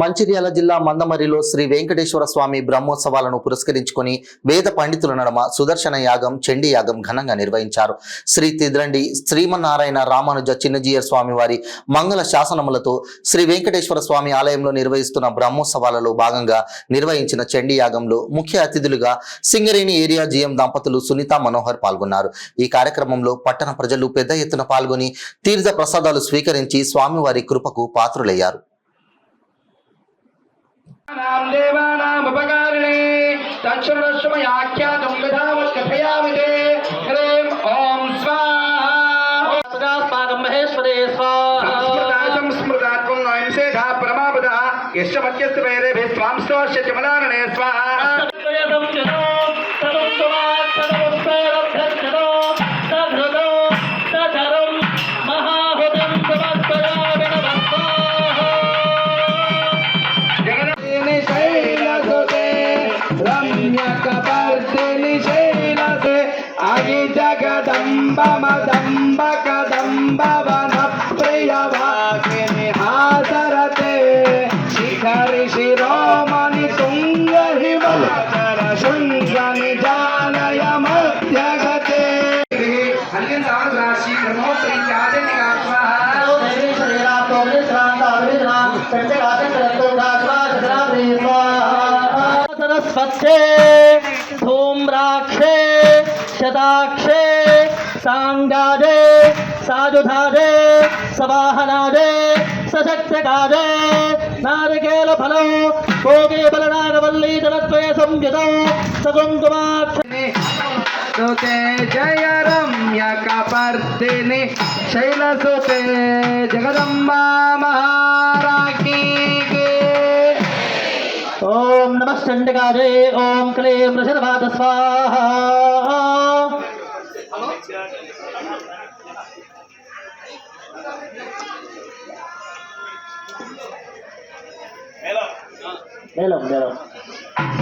మంచిర్యాల జిల్లా మందమరిలో శ్రీ వెంకటేశ్వర స్వామి బ్రహ్మోత్సవాలను పురస్కరించుకొని వేద పండితుల నడమ సుదర్శన యాగం, చండీ యాగం ఘనంగా నిర్వహించారు. శ్రీ తిద్రండి శ్రీమన్నారాయణ రామానుజ చిన్నజీయర్ స్వామి వారి మంగళ శాసనములతో శ్రీ వెంకటేశ్వర స్వామి ఆలయంలో నిర్వహిస్తున్న బ్రహ్మోత్సవాలలో భాగంగా నిర్వహించిన చండీ యాగంలో ముఖ్య అతిథులుగా సింగరేణి ఏరియా జీఎం దంపతులు సునీత మనోహర్ పాల్గొన్నారు. ఈ కార్యక్రమంలో పట్టణ ప్రజలు పెద్ద ఎత్తున పాల్గొని తీర్థ ప్రసాదాలు స్వీకరించి స్వామివారి కృపకు పాత్రులయ్యారు. जगदम्ब मदम्ब कदम्ब वन प्रिय वाकिनी हासरते शिखरि शिरोमणि तुंग हिमकर शृंगनि जानय मध्यगते हल्यन दान राशि ब्रह्मोत्सव इत्यादि निगात्मा देवी शरीरा तोले श्रांता विद्रा पंचगाते करतो दासवा सदरा प्रेमा सरस्वते धूम्राक्षे शताक्षे सांगादे साजुधादे सवाहनादे सशक्तकादे नारिकेल फलो भोगे बलनागवल्ली जलत्वय संयुतौ सकुंकुमाक्षने सुते जय रम्य कपर्दिनि शैलसुते जगदम्बा महारानी के ओम नमः चंडिकादे ओम क्लीं वृषभाद स्वाहा Hello.